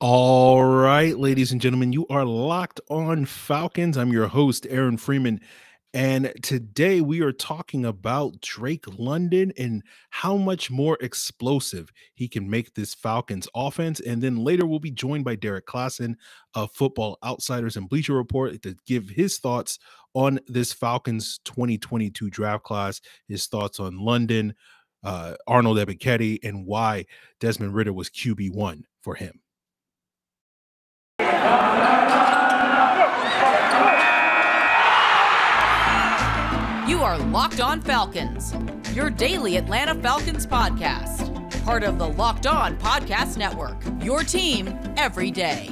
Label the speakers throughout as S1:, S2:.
S1: All right, ladies and gentlemen, you are locked on Falcons. I'm your host, Aaron Freeman. And today we are talking about Drake London and how much more explosive he can make this Falcons offense. And then later we'll be joined by Derrik Klassen of Football Outsiders and Bleacher Report to give his thoughts on this Falcons 2022 draft class, his thoughts on London, Arnold Ebiketie, and why Desmond Ridder was QB1 for him.
S2: You are Locked On Falcons, your daily Atlanta Falcons podcast. Part of the Locked On Podcast Network, your team every day.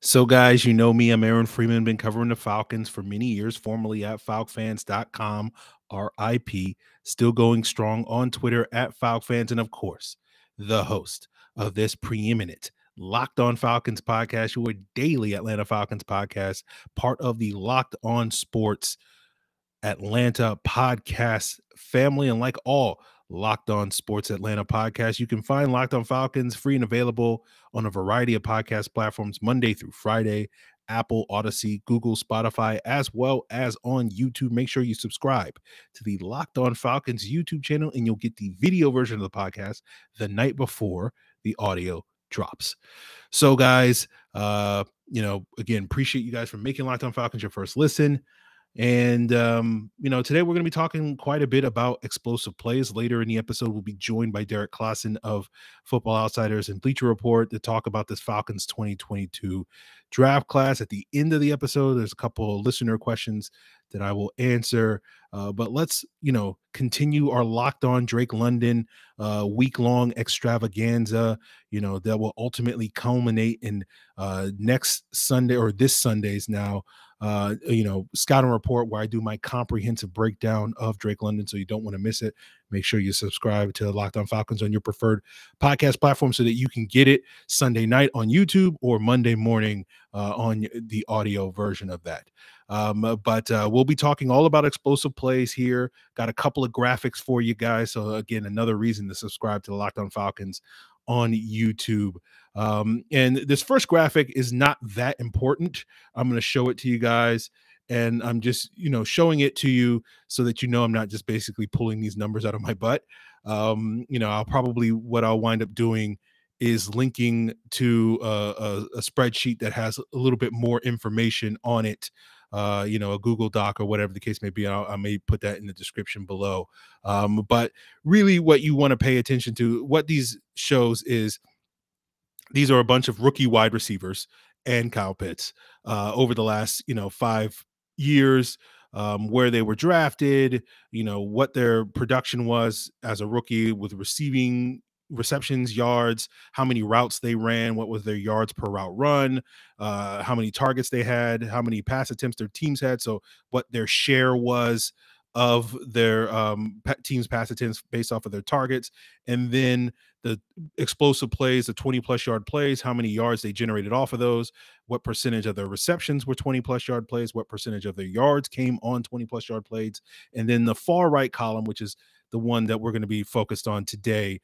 S1: So, guys, you know me. I'm Aaron Freeman. Been covering the Falcons for many years, formerly at FalcFans.com, RIP. Still going strong on Twitter at FalcFans, and of course, the host of this preeminent Locked On Falcons podcast, your daily Atlanta Falcons podcast, part of the Locked On Sports Atlanta podcast family. And like all Locked On Sports Atlanta podcasts, you can find Locked On Falcons free and available on a variety of podcast platforms Monday through Friday, Apple, Odyssey, Google, Spotify, as well as on YouTube. Make sure you subscribe to the Locked On Falcons YouTube channel, and you'll get the video version of the podcast the night before the audio drops. So, guys, again, appreciate you guys for making Locked On Falcons your first listen. And, today we're going to be talking quite a bit about explosive plays. Later in the episode, we'll be joined by Derrik Klassen of Football Outsiders and Bleacher Report to talk about this Falcons 2022 draft class. At the end of the episode, there's a couple of listener questions that I will answer. But let's, continue our Locked On Drake London week-long extravaganza, that will ultimately culminate in next Sunday, or this Sunday's now, scouting report, where I do my comprehensive breakdown of Drake London. So you don't want to miss it. Make sure you subscribe to Locked On Falcons on your preferred podcast platform so that you can get it Sunday night on YouTube or Monday morning on the audio version of that. But we'll be talking all about explosive plays here. Got a couple of graphics for you guys. So again, another reason to subscribe to Locked On Falcons on YouTube. And this first graphic is not that important. I'm going to show it to you guys, and I'm just, showing it to you so that I'm not just basically pulling these numbers out of my butt. What I'll wind up doing is linking to a spreadsheet that has a little bit more information on it. A Google Doc or whatever the case may be. I may put that in the description below. But really what you want to pay attention to, what these shows is, these are a bunch of rookie wide receivers and Kyle Pitts over the last, 5 years, where they were drafted, what their production was as a rookie with receptions, yards, how many routes they ran, what was their yards per route run, how many targets they had, how many pass attempts their teams had, so what their share was of their team's pass attempts based off of their targets, and then the explosive plays, the 20-plus yard plays, how many yards they generated off of those, what percentage of their receptions were 20-plus yard plays, what percentage of their yards came on 20-plus yard plays, and then the far right column, which is the one that we're going to be focused on today,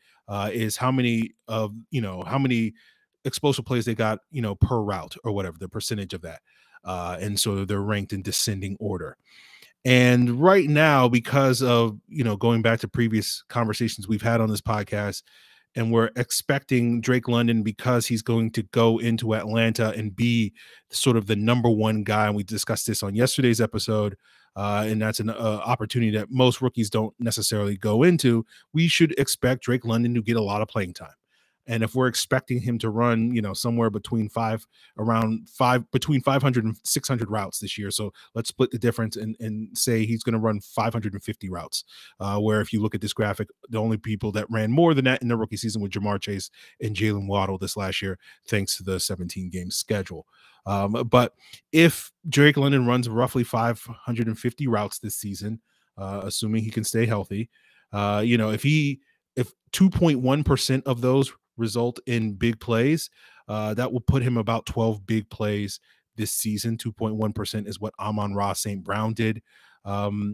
S1: is how many explosive plays they got, per route or whatever, the percentage of that. And so they're ranked in descending order. And right now, because of, going back to previous conversations we've had on this podcast, and we're expecting Drake London, because he's going to go into Atlanta and be sort of the number one guy. And we discussed this on yesterday's episode. And that's an opportunity that most rookies don't necessarily go into. We should expect Drake London to get a lot of playing time. And if we're expecting him to run, somewhere between 500 and 600 routes this year. So let's split the difference and say he's going to run 550 routes, where if you look at this graphic, the only people that ran more than that in the rookie season were Jamar Chase and Jalen Waddle this last year, thanks to the 17-game schedule. But if Drake London runs roughly 550 routes this season, assuming he can stay healthy, if 2.1% of those result in big plays, that will put him about 12 big plays this season. 2.1% is what Amon-Ra St. Brown did.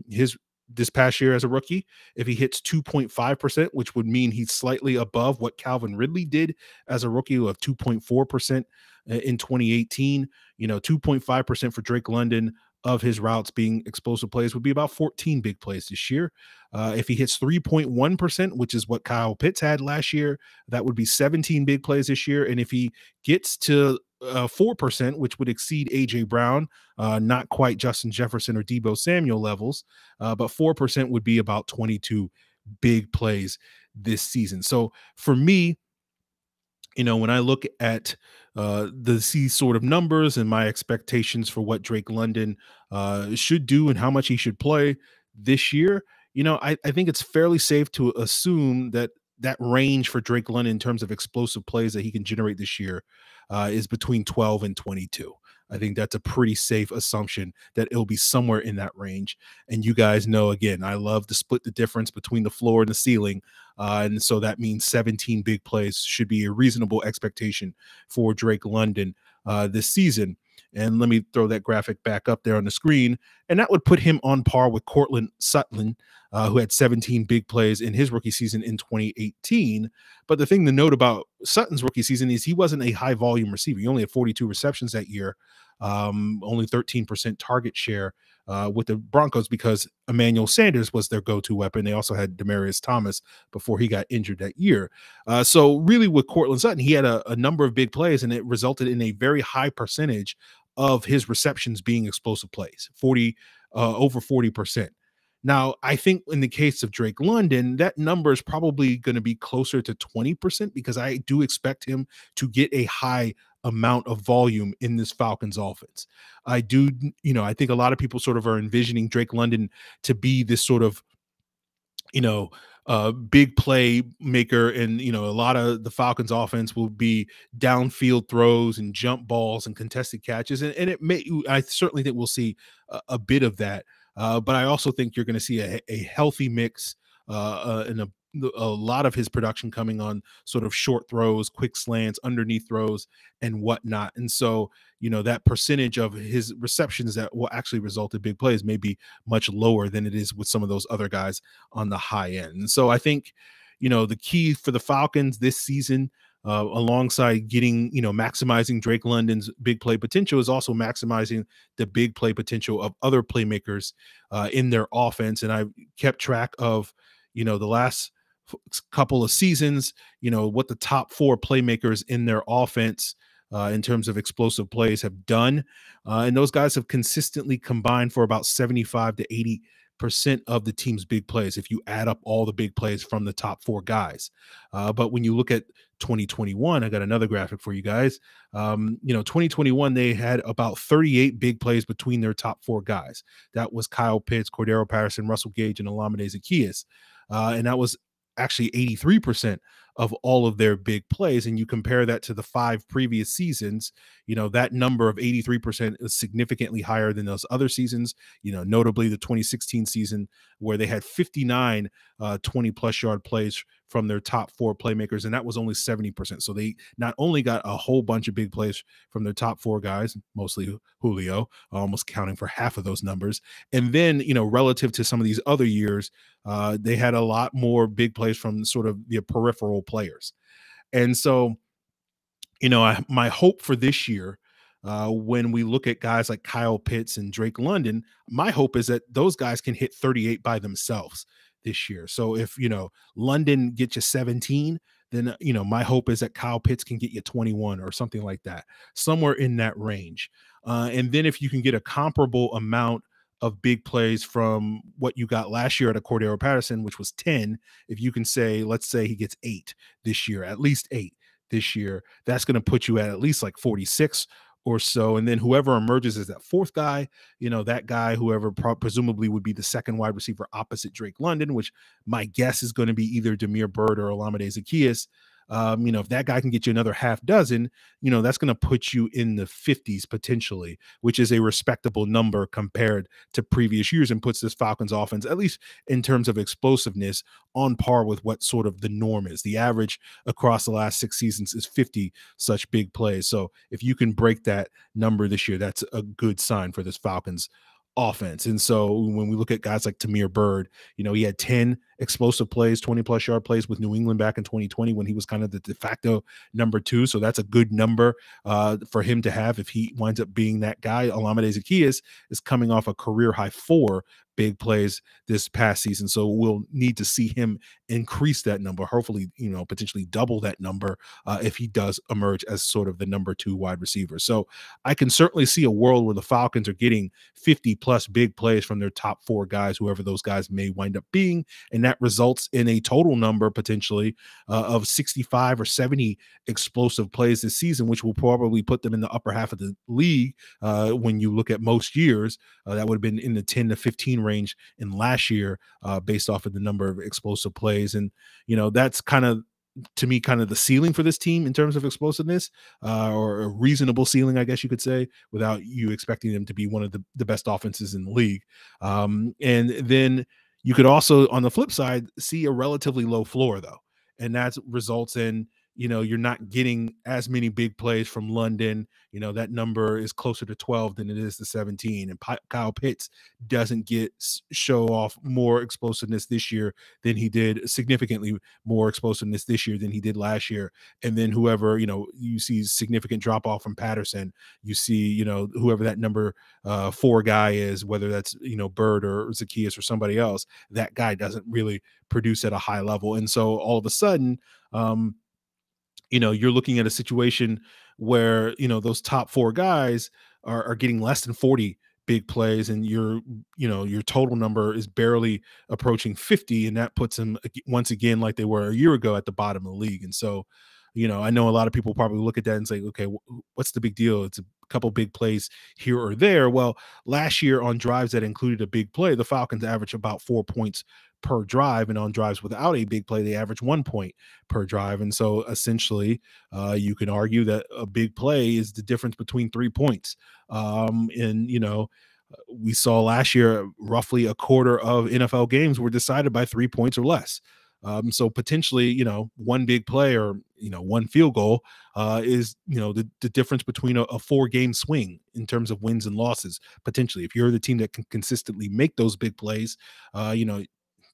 S1: His this past year as a rookie, if he hits 2.5%, which would mean he's slightly above what Calvin Ridley did as a rookie of 2.4% in 2018, 2.5% for Drake London of his routes being explosive plays would be about 14 big plays this year. If he hits 3.1%, which is what Kyle Pitts had last year, that would be 17 big plays this year. And if he gets to 4%, which would exceed AJ Brown, not quite Justin Jefferson or Deebo Samuel levels, but 4% would be about 22 big plays this season. So for me, when I look at these sort of numbers and my expectations for what Drake London should do and how much he should play this year, I think it's fairly safe to assume that range for Drake London in terms of explosive plays that he can generate this year is between 12 and 22. I think that's a pretty safe assumption that it'll be somewhere in that range. And you guys know, again, I love to split the difference between the floor and the ceiling. And so that means 17 big plays should be a reasonable expectation for Drake London this season. And let me throw that graphic back up there on the screen. And that would put him on par with Courtland Sutton, who had 17 big plays in his rookie season in 2018. But the thing to note about Sutton's rookie season is he wasn't a high volume receiver. He only had 42 receptions that year, only 13% target share with the Broncos because Emmanuel Sanders was their go-to weapon. They also had Demaryius Thomas before he got injured that year. So really with Courtland Sutton, he had a number of big plays, and it resulted in a very high percentage of his receptions being explosive plays, over 40%. Now, I think in the case of Drake London, that number is probably going to be closer to 20% because I do expect him to get a high amount of volume in this Falcons offense. I think a lot of people sort of are envisioning Drake London to be this sort of, big play maker. And, a lot of the Falcons offense will be downfield throws and jump balls and contested catches. And I certainly think we'll see a bit of that. But I also think you're going to see a healthy mix and a lot of his production coming on sort of short throws, quick slants, underneath throws, and whatnot. And so, that percentage of his receptions that will actually result in big plays may be much lower than it is with some of those other guys on the high end. And so I think, the key for the Falcons this season, alongside getting, maximizing Drake London's big play potential, is also maximizing the big play potential of other playmakers in their offense. And I've kept track of, the last couple of seasons, what the top 4 playmakers in their offense in terms of explosive plays have done. And those guys have consistently combined for about 75 to 80% of the team's big plays if you add up all the big plays from the top 4 guys. But when you look at 2021, I got another graphic for you guys. 2021, they had about 38 big plays between their top 4 guys. That was Kyle Pitts, Cordero Patterson, Russell Gage, and Olamide Zaccheaus. And that was actually 83% of all of their big plays. And you compare that to the 5 previous seasons, that number of 83% is significantly higher than those other seasons, notably the 2016 season where they had 59 20-plus yard plays from their top 4 playmakers, and that was only 70%. So they not only got a whole bunch of big plays from their top 4 guys, mostly Julio, almost counting for half of those numbers. And then, relative to some of these other years, they had a lot more big plays from sort of the peripheral players. And so, my hope for this year, when we look at guys like Kyle Pitts and Drake London, my hope is that those guys can hit 38 by themselves this year. So if, London gets you 17, then, my hope is that Kyle Pitts can get you 21 or something like that, somewhere in that range. And then if you can get a comparable amount of big plays from what you got last year at a Cordero Patterson, which was 10, if you can say, let's say he gets 8 this year, at least 8 this year, that's going to put you at least like 46 or so. And then whoever emerges as that 4th guy, that guy, whoever presumably would be the 2nd wide receiver opposite Drake London, which my guess is going to be either Damiere Byrd or Olamide Zaccheaus. If that guy can get you another half dozen, that's going to put you in the 50s potentially, which is a respectable number compared to previous years, and puts this Falcons offense, at least in terms of explosiveness, on par with what sort of the norm is. The average across the last 6 seasons is 50 such big plays. So if you can break that number this year, that's a good sign for this Falcons offense. And so when we look at guys like Tamir Bird, he had 10 explosive plays, 20+ yard plays with New England back in 2020 when he was kind of the de facto number 2. So that's a good number for him to have if he winds up being that guy. Olamide Zaccheaus is coming off a career high 4 big plays this past season. So we'll need to see him increase that number, hopefully, potentially double that number if he does emerge as sort of the number 2 wide receiver. So I can certainly see a world where the Falcons are getting 50+ big plays from their top 4 guys, whoever those guys may wind up being. And that results in a total number potentially of 65 or 70 explosive plays this season, which will probably put them in the upper half of the league. When you look at most years, that would have been in the 10 to 15 range in last year, based off of the number of explosive plays. And, that's kind of, to me, kind of the ceiling for this team in terms of explosiveness, or a reasonable ceiling, I guess you could say, without you expecting them to be one of the best offenses in the league. And then you could also, on the flip side, see a relatively low floor, though. And that results in, you're not getting as many big plays from London. That number is closer to 12 than it is to 17. And Kyle Pitts doesn't show off more explosiveness this year than he did, significantly more explosiveness this year than he did last year. And then whoever, you see significant drop off from Patterson, you see, whoever that number 4 guy is, whether that's, Bird or Zaccheaus or somebody else, that guy doesn't really produce at a high level. And so all of a sudden, you're looking at a situation where, those top 4 guys are getting less than 40 big plays, and your total number is barely approaching 50. And that puts them once again, like they were a year ago, at the bottom of the league. And so, I know a lot of people probably look at that and say, okay, what's the big deal? It's a couple big plays here or there. Well, last year on drives that included a big play, the Falcons averaged about 4 points per drive, and on drives without a big play, they average 1 point per drive. And so essentially, you can argue that a big play is the difference between 3 points. We saw last year roughly a quarter of NFL games were decided by 3 points or less. So potentially, one big play or, one field goal is, the difference between a 4-game swing in terms of wins and losses. Potentially, if you're the team that can consistently make those big plays,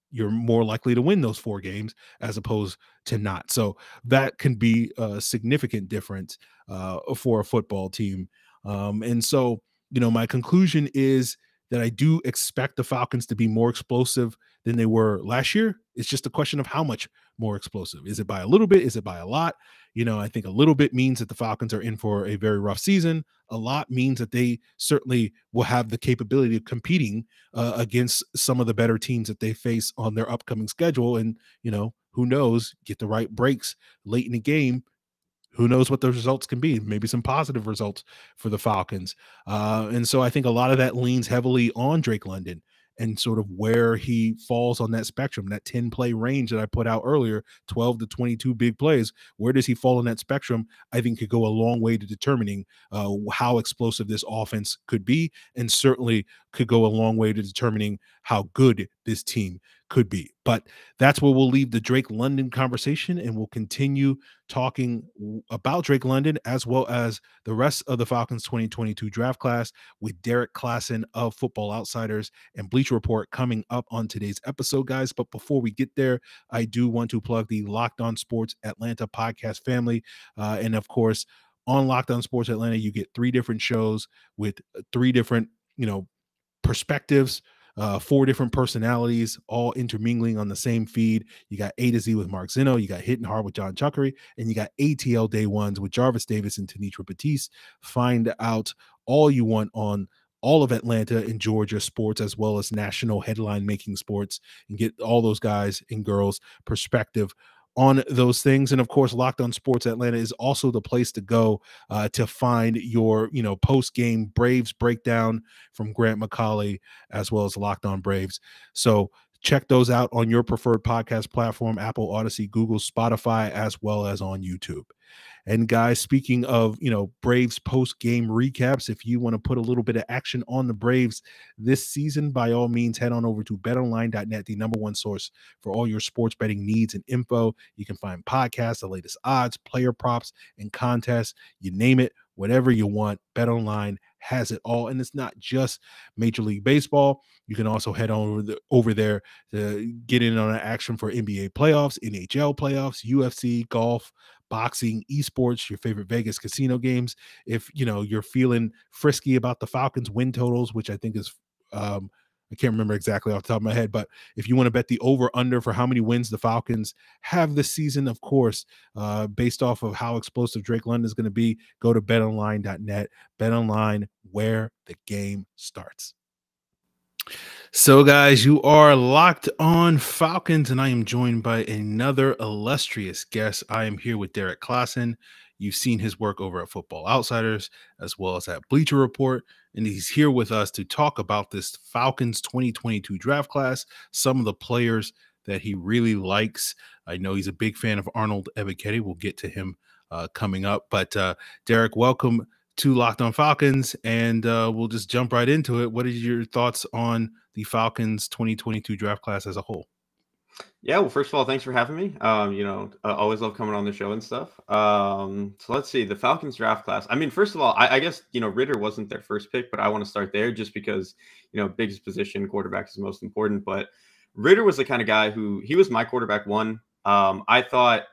S1: you're more likely to win those 4 games as opposed to not. So that can be a significant difference for a football team. And so, my conclusion is that I do expect the Falcons to be more explosive than they were last year. It's just a question of how much more explosive. Is it by a little bit? Is it by a lot? I think a little bit means that the Falcons are in for a very rough season. A lot means that they certainly will have the capability of competing against some of the better teams that they face on their upcoming schedule. And, who knows, get the right breaks late in the game. Who knows what those results can be? Maybe some positive results for the Falcons. And so I think a lot of that leans heavily on Drake London and sort of where he falls on that spectrum, that 10-play range that I put out earlier, 12 to 22 big plays. Where does he fall on that spectrum? I think could go a long way to determining how explosive this offense could be, and certainly could go a long way to determining how good this team could be. But that's where we'll leave the Drake London conversation, and we'll continue talking about Drake London as well as the rest of the Falcons 2022 draft class with Derrik Klassen of Football Outsiders and Bleacher Report coming up on today's episode, guys. But before we get there, I do want to plug the Locked On Sports Atlanta podcast family. And of course, on Locked On Sports Atlanta, you get 3 different shows with 3 different, perspectives, 4 different personalities, all intermingling on the same feed. You got A to Z with Mark Zeno, you got Hitting Hard with John Chuckery, and you got ATL Day Ones with Jarvis Davis and Tanitra Batiste. Find out all you want on all of Atlanta and Georgia sports, as well as national headline making sports, and get all those guys and girls' perspective on those things. And of course, Locked On Sports Atlanta is also the place to go to find your, post-game Braves breakdown from Grant McCauley, as well as Locked On Braves. So Check those out on your preferred podcast platform, Apple, Odyssey, Google, Spotify, as well as on YouTube. And guys, speaking of, Braves post-game recaps, if you want to put a little bit of action on the Braves this season, by all means, head on over to betonline.net, the #1 source for all your sports betting needs and info. You can find podcasts, the latest odds, player props, and contests. You name it, whatever you want, BetOnline has it all. And it's not just Major League Baseball. You can also head on over there to get in on action for NBA playoffs, NHL playoffs, UFC, golf, boxing, esports, your favorite Vegas casino games. If you're feeling frisky about the Falcons win totals, which I think is I can't remember exactly off the top of my head, but if you want to bet the over under for how many wins the Falcons have this season, of course, based off of how explosive Drake London is going to be, go to betonline.net. BetOnline, where the game starts. So, guys, you are locked on Falcons, and I am joined by another illustrious guest. I am here with Derrik Klassen. You've seen his work over at Football Outsiders, as well as at Bleacher Report, and he's here with us to talk about this Falcons 2022 draft class, some of the players that he really likes. I know he's a big fan of Arnold Ebiketie. We'll get to him coming up. But, Derrik, welcome to Locked on Falcons, and we'll just jump right into it. What are your thoughts on the Falcons 2022 draft class as a whole?
S3: Yeah, well, first of all, thanks for having me. Always love coming on the show and stuff. So let's see, the Falcons draft class. I mean, first of all, I guess, Ridder wasn't their first pick, but I want to start there just because, biggest position, quarterback is the most important. But Ridder was the kind of guy he was my quarterback one. I thought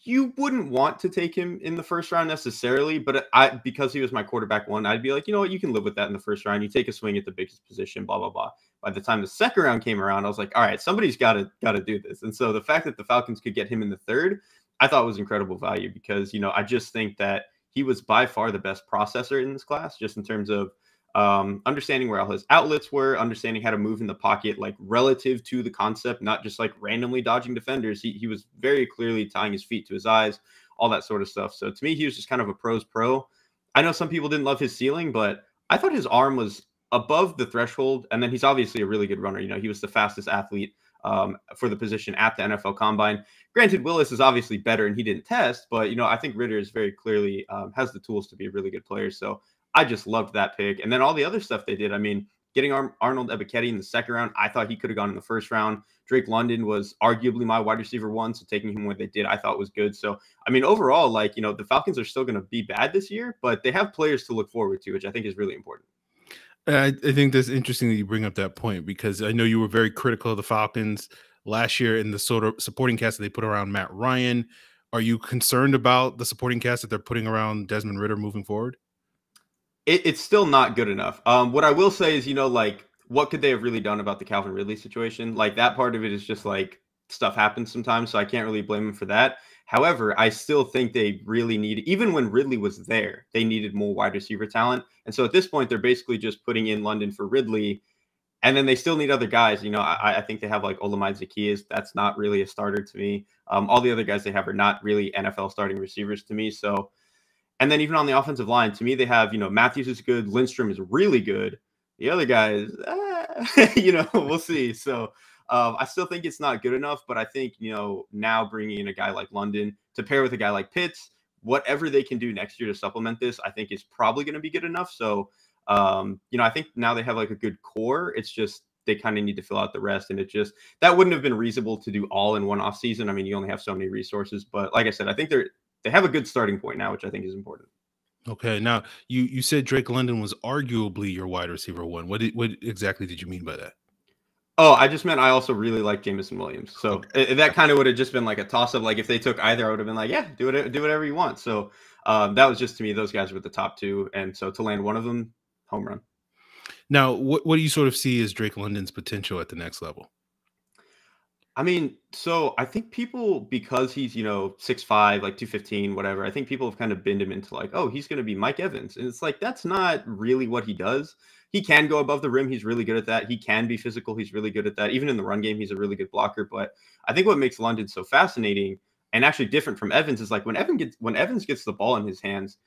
S3: you wouldn't want to take him in the first round necessarily, but because he was my quarterback one, I'd be like, you know what, you can live with that in the first round. You take a swing at the biggest position, blah, blah, blah. By the time the second round came around, I was like, all right, somebody's got to do this. And so the fact that the Falcons could get him in the third, I thought was incredible value because, I just think that he was by far the best processor in this class, just in terms of understanding where all his outlets were, understanding how to move in the pocket, like relative to the concept, not just like randomly dodging defenders. He was very clearly tying his feet to his eyes, all that sort of stuff. So to me, he was just kind of a pro's pro. I know some people didn't love his ceiling, but I thought his arm was above the threshold. And then he's obviously a really good runner. He was the fastest athlete for the position at the NFL Combine. Granted, Willis is obviously better and he didn't test, but, I think Ridder is very clearly has the tools to be a really good player. So I just loved that pick. And then all the other stuff they did, I mean, getting Arnold Ebiketie in the second round, I thought he could have gone in the first round. Drake London was arguably my wide receiver one, so taking him where they did, I thought was good. So, I mean, overall, the Falcons are still going to be bad this year, but they have players to look forward to, which I think is really important.
S1: I think that's interesting that you bring up that point because I know you were very critical of the Falcons last year in the sort of supporting cast that they put around Matt Ryan. Are you concerned about the supporting cast that they're putting around Desmond Ridder moving forward?
S3: It's still not good enough. What I will say is, what could they have really done about the Calvin Ridley situation? Like that part of it is just like stuff happens sometimes, so I can't really blame them for that. However, I still think they really need, even when Ridley was there, they needed more wide receiver talent. And so at this point, they're basically just putting in London for Ridley. And then they still need other guys. I think they have like Olamide Zaccheaus. That's not really a starter to me. All the other guys they have are not really NFL starting receivers to me. So, and then even on the offensive line, to me, they have, Matthews is good. Lindstrom is really good. The other guys, we'll see. So I still think it's not good enough, but I think, now bringing in a guy like London to pair with a guy like Pitts, whatever they can do next year to supplement this, I think is probably going to be good enough. So, I think now they have like a good core. It's just they kind of need to fill out the rest. And that wouldn't have been reasonable to do all in one off season. I mean, you only have so many resources, but like I said, I think they have a good starting point now, which I think is important.
S1: Okay. Now you said Drake London was arguably your wide receiver one. What exactly did you mean by that?
S3: Oh, I just meant I also really like Jameson Williams. So that kind of would have just been like a toss up. Like if they took either, I would have been like, yeah, do whatever you want. So that was just, to me, those guys were the top two. And so to land one of them, home run.
S1: Now, what do you sort of see as Drake London's potential at the next level?
S3: I mean, so I think people, because he's, 6'5", like 215, whatever, I think people have kind of binned him into like, oh, he's going to be Mike Evans. And it's like, that's not really what he does. He can go above the rim. He's really good at that. He can be physical. He's really good at that. Even in the run game, he's a really good blocker. But I think what makes London so fascinating and actually different from Evans is like when Evans gets the ball in his hands,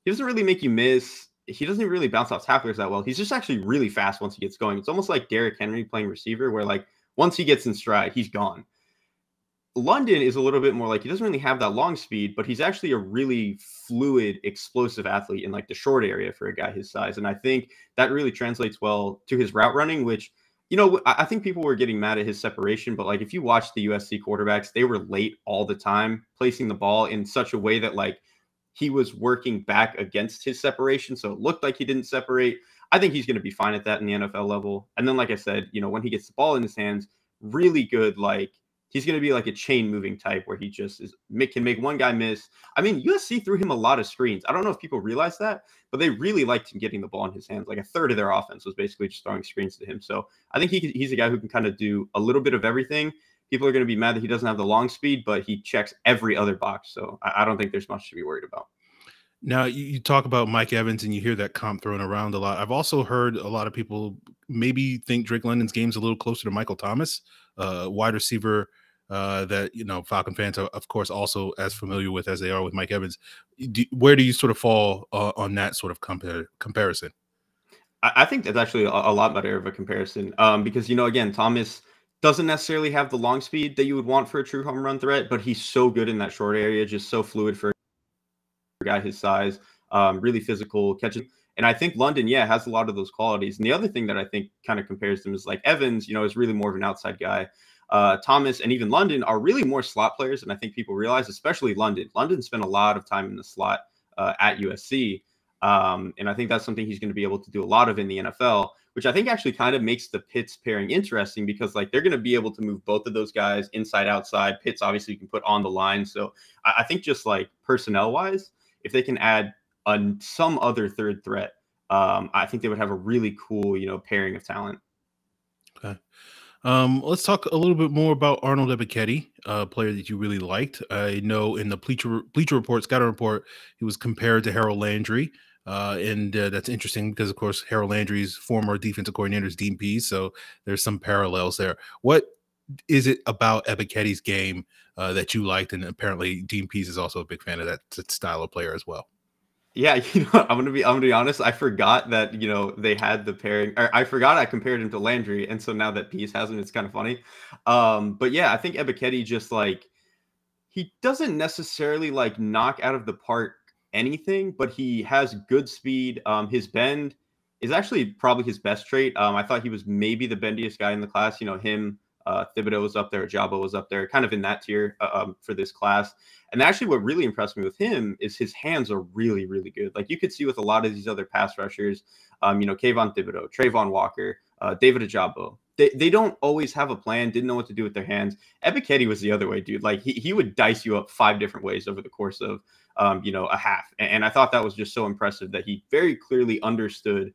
S3: he doesn't really make you miss. He doesn't really bounce off tacklers that well. He's just actually really fast once he gets going. It's almost like Derrick Henry playing receiver, where like once he gets in stride, he's gone. London is a little bit more like he doesn't really have that long speed, but he's actually a really fluid, explosive athlete in like the short area for a guy his size. And I think that really translates well to his route running, which, you know, I think people were getting mad at his separation, but like if you watch the USC quarterbacks, they were late all the time, placing the ball in such a way that like he was working back against his separation. So it looked like he didn't separate. I think he's going to be fine at that in the NFL level. And then, like I said, you know, when he gets the ball in his hands, really good, like, he's going to be like a chain moving type where he just can make one guy miss. I mean, USC threw him a lot of screens. I don't know if people realize that, but they really liked him getting the ball in his hands. Like a third of their offense was basically just throwing screens to him. So I think he's a guy who can kind of do a little bit of everything. People are going to be mad that he doesn't have the long speed, but he checks every other box. So I don't think there's much to be worried about.
S1: Now, you talk about Mike Evans and you hear that comp thrown around a lot. I've also heard a lot of people maybe think Drake London's game's a little closer to Michael Thomas, wide receiver that, you know, Falcon fans are, of course, also as familiar with as they are with Mike Evans. Where do you sort of fall on that sort of comparison?
S3: I think that's actually a lot better of a comparison because, you know, again, Thomas doesn't necessarily have the long speed that you would want for a true home run threat, but he's so good in that short area, just so fluid for a guy his size, really physical catching. And I think London, yeah, has a lot of those qualities. And the other thing that I think kind of compares them is like Evans, you know, is really more of an outside guy. Thomas and even London are really more slot players, and I think people realize, especially London. London spent a lot of time in the slot at USC, and I think that's something he's going to be able to do a lot of in the NFL, which I think actually kind of makes the Pitts pairing interesting because like they're going to be able to move both of those guys inside, outside. Pitts obviously you can put on the line, so I think just like personnel wise, if they can add some other third threat, I think they would have a really cool, you know, pairing of talent.
S1: Okay. Let's talk a little bit more about Arnold Ebiketie, a player that you really liked. I know in the Bleacher Report, scouting report, he was compared to Harold Landry. And that's interesting because, of course, Harold Landry's former defensive coordinator is Dean Pease, so there's some parallels there. What is it about Ebiketie's game that you liked? And apparently Dean Pease is also a big fan of that style of player as well.
S3: Yeah, you know, I'm gonna be honest. I forgot that, you know, they had the pairing. Or I forgot I compared him to Landry, and so now that Pease has him, it's kind of funny. But yeah, I think Ebiketie just like he doesn't necessarily like knock out of the park anything, but he has good speed. His bend is actually probably his best trait. I thought he was maybe the bendiest guy in the class. You know, him, Thibodeau was up there, Jabo was up there, kind of in that tier for this class. And actually what really impressed me with him is his hands are really, really good. Like you could see with a lot of these other pass rushers, you know, Kayvon Thibodeau, Trayvon Walker, David Ajabo, they don't always have a plan, didn't know what to do with their hands. Ebiketie was the other way, dude. Like he would dice you up 5 different ways over the course of, you know, a half. And I thought that was just so impressive that he very clearly understood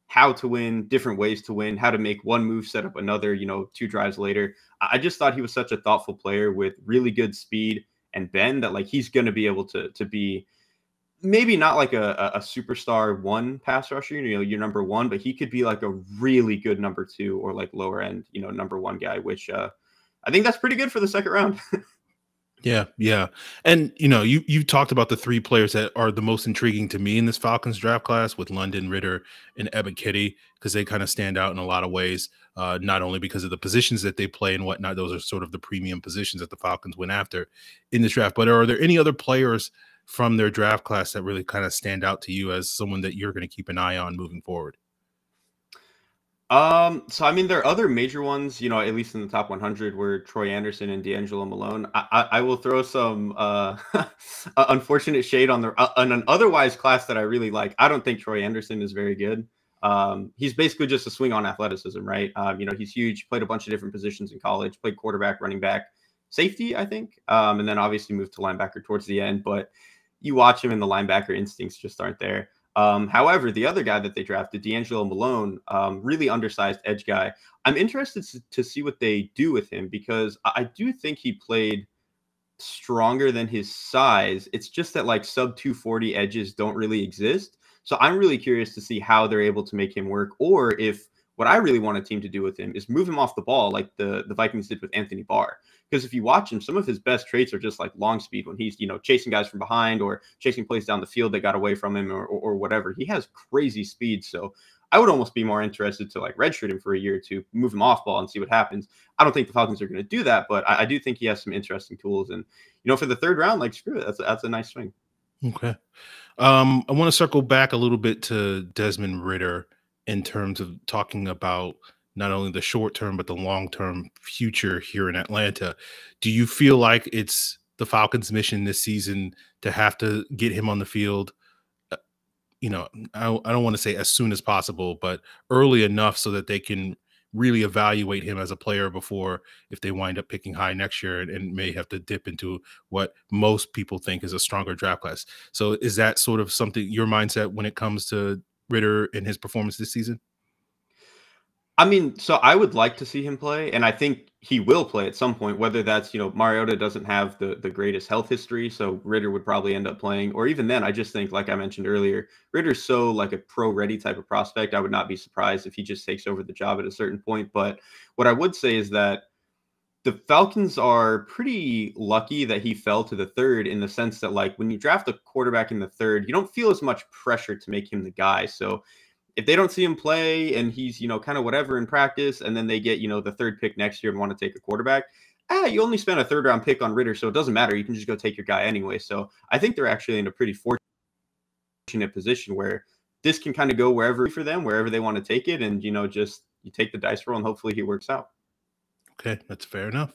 S3: how to win, different ways to win, how to make one move, set up another, you know, 2 drives later. I just thought he was such a thoughtful player with really good speed and bend that like he's going to be able to be maybe not like a superstar 1 pass rusher, you know, your number 1, but he could be like a really good number 2 or like lower end, you know, number 1 guy, which I think that's pretty good for the second round.
S1: Yeah. And, you know, you talked about the 3 players that are the most intriguing to me in this Falcons draft class with London, Ridder, and Ebiketie, because they kind of stand out in a lot of ways, not only because of the positions that they play and whatnot. Those are sort of the premium positions that the Falcons went after in this draft. But are there any other players from their draft class that really kind of stand out to you as someone that you're going to keep an eye on moving forward?
S3: So I mean, there are other major ones, you know, at least in the top 100 were Troy Andersen and DeAngelo Malone. I will throw some unfortunate shade on an otherwise class that I really like. I don't think Troy Andersen is very good. He's basically just a swing on athleticism, right? You know, he's huge, played a bunch of different positions in college, played quarterback, running back, safety, I think, and then obviously moved to linebacker towards the end. But you watch him and the linebacker instincts just aren't there. However, the other guy that they drafted, DeAngelo Malone, really undersized edge guy. I'm interested to see what they do with him because I do think he played stronger than his size. It's just that like sub 240 edges don't really exist. So I'm really curious to see how they're able to make him work, or if what I really want a team to do with him is move him off the ball like the Vikings did with Anthony Barr. Because if you watch him, some of his best traits are just like long speed when he's, you know, chasing guys from behind or chasing plays down the field that got away from him or whatever. He has crazy speed. So I would almost be more interested to like redshirt him for a year or two, move him off ball and see what happens. I don't think the Falcons are going to do that, but I do think he has some interesting tools. And, for the third round, like screw it. That's a nice swing.
S1: Okay. I want to circle back a little bit to Desmond Ridder in terms of talking about not only the short term, but the long term future here in Atlanta. Do you feel like it's the Falcons' mission this season to have to get him on the field? I don't want to say as soon as possible, but early enough so that they can really evaluate him as a player before, if they wind up picking high next year and may have to dip into what most people think is a stronger draft class. So is that sort of something, your mindset when it comes to Ridder and his performance this season?
S3: I mean, so I would like to see him play, and I think he will play at some point, whether that's, Mariota doesn't have the greatest health history, so Ridder would probably end up playing, or even then, I just think, like I mentioned earlier, Ridder's so like a pro-ready type of prospect. I would not be surprised if he just takes over the job at a certain point. But what I would say is that the Falcons are pretty lucky that he fell to the third, in the sense that, like, when you draft a quarterback in the third, you don't feel as much pressure to make him the guy. So if they don't see him play and he's, kind of whatever in practice, and then they get, the third pick next year and want to take a quarterback, you only spent a third round pick on Ridder, so it doesn't matter. You can just go take your guy anyway. So I think they're actually in a pretty fortunate position where this can kind of go wherever for them, wherever they want to take it. And, just you take the dice roll and hopefully he works out.
S1: Okay, that's fair enough.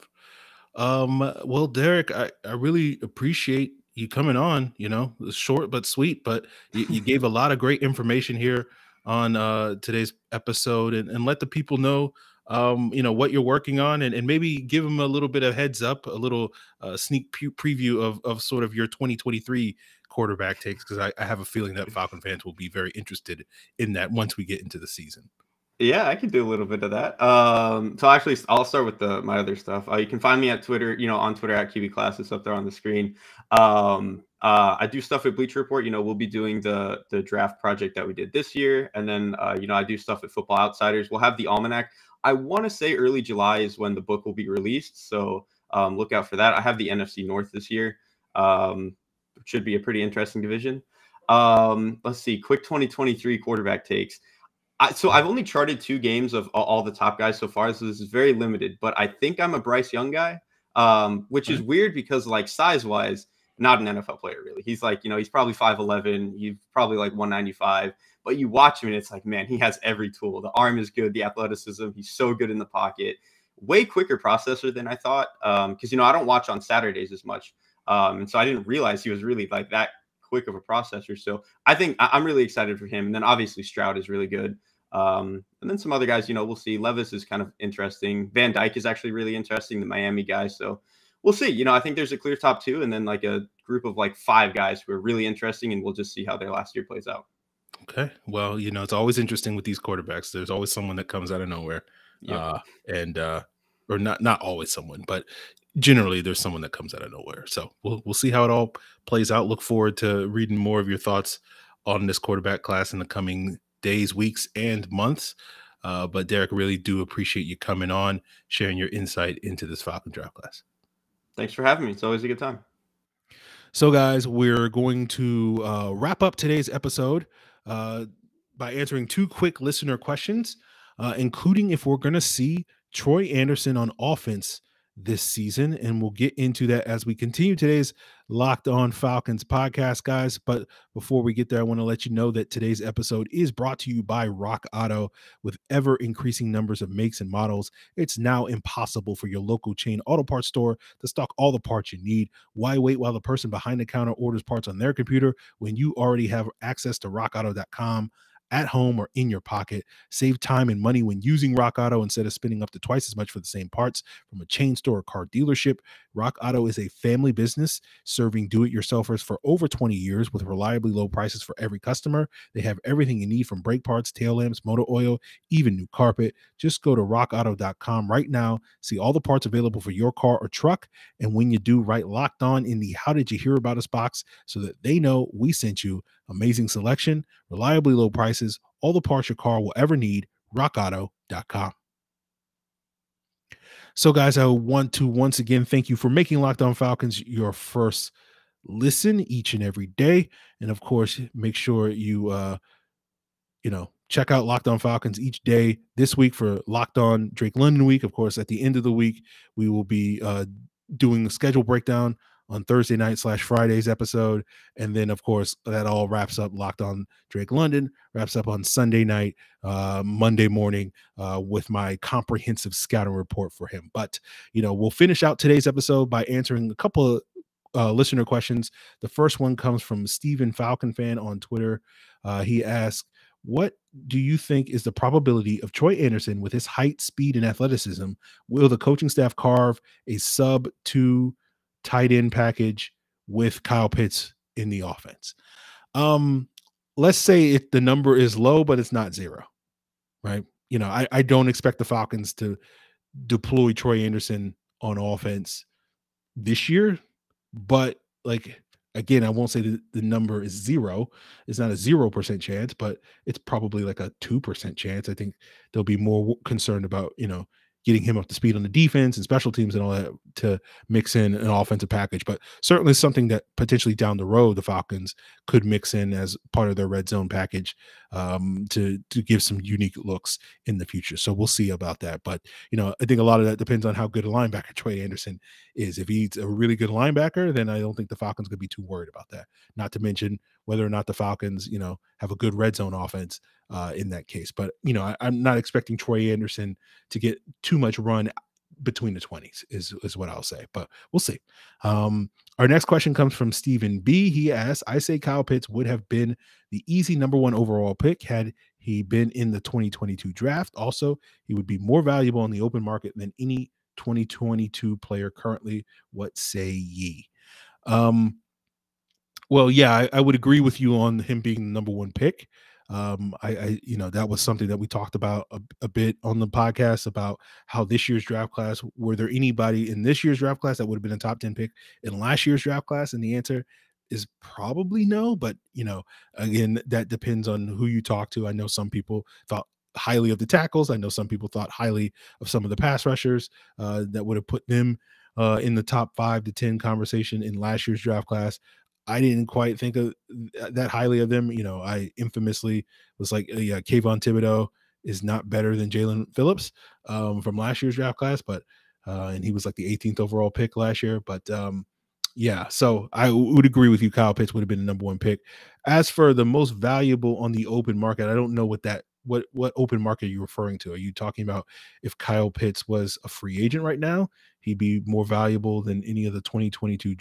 S1: Well, Derrik, I really appreciate you coming on. It's short but sweet, but you gave a lot of great information here on today's episode, and let the people know what you're working on, and maybe give them a little bit of heads up, a little sneak preview of sort of your 2023 quarterback takes, because I have a feeling that Falcon fans will be very interested in that once we get into the season.
S3: Yeah, I can do a little bit of that. So actually, I'll start with my other stuff. You can find me at Twitter, on Twitter at QB Klassen. It's up there on the screen. I do stuff at Bleacher Report. We'll be doing the draft project that we did this year. And then, I do stuff at Football Outsiders. We'll have the Almanac. I want to say early July is when the book will be released. So look out for that. I have the NFC North this year. Should be a pretty interesting division. Let's see. Quick 2023 quarterback takes. So I've only charted 2 games of all the top guys so far, so this is very limited. But I think I'm a Bryce Young guy, which is weird because, like, size-wise, not an NFL player, really. He's like, he's probably 5'11", he's probably like 195. But you watch him and it's like, man, he has every tool. The arm is good, the athleticism, he's so good in the pocket. Way quicker processor than I thought, because, I don't watch on Saturdays as much. And so I didn't realize he was really like that quick of a processor. So I think I'm really excited for him. And then obviously Stroud is really good. And then some other guys, we'll see. Levis is kind of interesting. Van Dyke is actually really interesting, the Miami guy. So we'll see. I think there's a clear top 2 and then like a group of like 5 guys who are really interesting, and we'll just see how their last year plays out.
S1: Okay. Well, it's always interesting with these quarterbacks. There's always someone that comes out of nowhere. Yep. Or not always someone, but generally there's someone that comes out of nowhere. So we'll see how it all plays out. Look forward to reading more of your thoughts on this quarterback class in the coming days, weeks, and months. But Derrik, really do appreciate you coming on, sharing your insight into this Falcon draft class.
S3: Thanks for having me. It's always a good time.
S1: So, guys, we're going to wrap up today's episode by answering 2 quick listener questions, including if we're going to see Troy Andersen on offense this season. And we'll get into that as we continue today's Locked On Falcons podcast, guys. But before we get there, I want to let you know that today's episode is brought to you by Rock Auto. With ever increasing numbers of makes and models, it's now impossible for your local chain auto parts store to stock all the parts you need. Why wait while the person behind the counter orders parts on their computer when you already have access to rockauto.com? At home or in your pocket? Save time and money when using Rock Auto instead of spending up to twice as much for the same parts from a chain store or car dealership. Rock Auto is a family business serving do-it-yourselfers for over 20 years with reliably low prices for every customer. They have everything you need from brake parts, tail lamps, motor oil, even new carpet. Just go to rockauto.com right now, see all the parts available for your car or truck, and when you do, write Locked On in the How Did You Hear About Us box so that they know we sent you. Amazing selection, reliably low prices, all the parts your car will ever need. rockauto.com. So, guys, I want to once again thank you for making Locked On Falcons your first listen each and every day. And of course, make sure you check out Locked On Falcons each day this week for Locked On Drake London week. Of course, at the end of the week, we will be doing the schedule breakdown on Thursday night / Friday's episode. And then, of course, that all wraps up. Locked On Drake London wraps up on Sunday night, Monday morning, with my comprehensive scouting report for him. But, we'll finish out today's episode by answering a couple of listener questions. The first one comes from Steven Falcon Fan on Twitter. He asked, what do you think is the probability of Troy Andersen with his height, speed, and athleticism? Will the coaching staff carve a sub 2 tight end package with Kyle Pitts in the offense? Let's say the number is low, but it's not 0, right? I don't expect the Falcons to deploy Troy Andersen on offense this year, but again, I won't say the number is 0. It's not a 0% chance, but it's probably like a 2% chance. I think they'll be more concerned about, getting him up to speed on the defense and special teams and all that to mix in an offensive package. But certainly something that potentially down the road the Falcons could mix in as part of their red zone package to give some unique looks in the future. So we'll see about that. But, I think a lot of that depends on how good a linebacker Troy Andersen is. If he's a really good linebacker, then I don't think the Falcons could be too worried about that. Not to mention whether or not the Falcons, have a good red zone offense in that case. But, I'm not expecting Troy Andersen to get too much run between the 20s is what I'll say, but we'll see. Our next question comes from Stephen B. He asks, I say Kyle Pitts would have been the easy number 1 overall pick had he been in the 2022 draft. Also, he would be more valuable on the open market than any 2022 player currently. What say ye? Well, yeah, I would agree with you on him being the number 1 pick. That was something that we talked about a bit on the podcast about how this year's draft class, were there anybody in this year's draft class that would have been a top 10 pick in last year's draft class? And the answer is probably no, but again, that depends on who you talk to. I know some people thought highly of the tackles. I know some people thought highly of some of the pass rushers that would have put them in the top 5 to 10 conversation in last year's draft class. I didn't quite think of that highly of them. I infamously was like, yeah, Kayvon Thibodeau is not better than Jalen Phillips from last year's draft class, but and he was like the 18th overall pick last year. But yeah, so I would agree with you. Kyle Pitts would have been the number 1 pick. As for the most valuable on the open market, I don't know what open market you're referring to. Are you talking about if Kyle Pitts was a free agent right now, he'd be more valuable than any of the 2022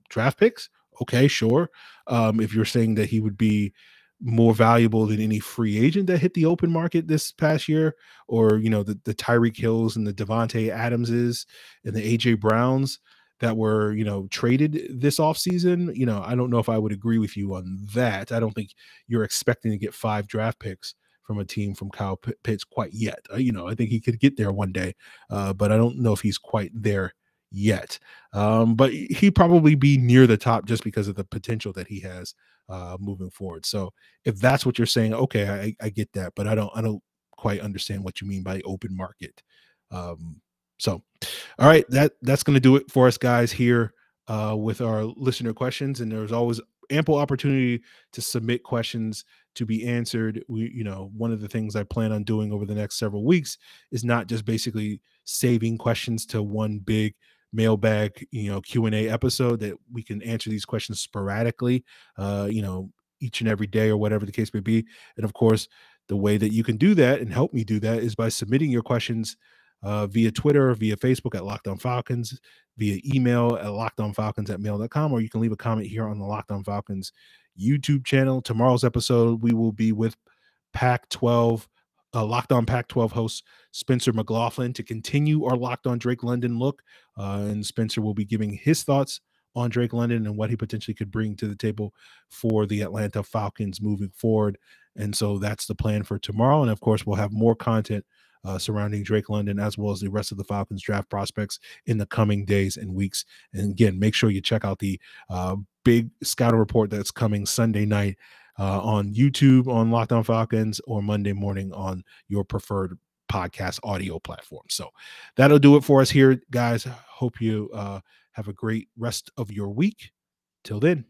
S1: draft picks? Okay, sure. If you're saying that he would be more valuable than any free agent that hit the open market this past year, or the Tyreek Hills and the Devontae Adamses and the AJ Browns that were traded this offseason, I don't know if I would agree with you on that. I don't think you're expecting to get 5 draft picks from a team from Kyle Pitts quite yet. I think he could get there one day, but I don't know if he's quite there yet. But he'd probably be near the top just because of the potential that he has moving forward. So if that's what you're saying, okay, I get that, but I don't quite understand what you mean by open market. So all right, that's going to do it for us guys here with our listener questions. And there's always ample opportunity to submit questions to be answered. One of the things I plan on doing over the next several weeks is not just basically saving questions to one big mailbag, Q&A episode, that we can answer these questions sporadically, each and every day or whatever the case may be. And of course, the way that you can do that and help me do that is by submitting your questions via Twitter, via Facebook at Locked On Falcons, via email at lockedonfalcons@mail.com, or you can leave a comment here on the Locked On Falcons YouTube channel. Tomorrow's episode, we will be with Pac-12, Locked On Pac-12 host Spencer McLaughlin to continue our Locked On Drake London look. And Spencer will be giving his thoughts on Drake London and what he potentially could bring to the table for the Atlanta Falcons moving forward. And so that's the plan for tomorrow. And of course, we'll have more content surrounding Drake London as well as the rest of the Falcons draft prospects in the coming days and weeks. And again, make sure you check out the big scouting report that's coming Sunday night on YouTube on Locked On Falcons, or Monday morning on your preferred podcast audio platform. So that'll do it for us here, guys. Hope you have a great rest of your week. Till then.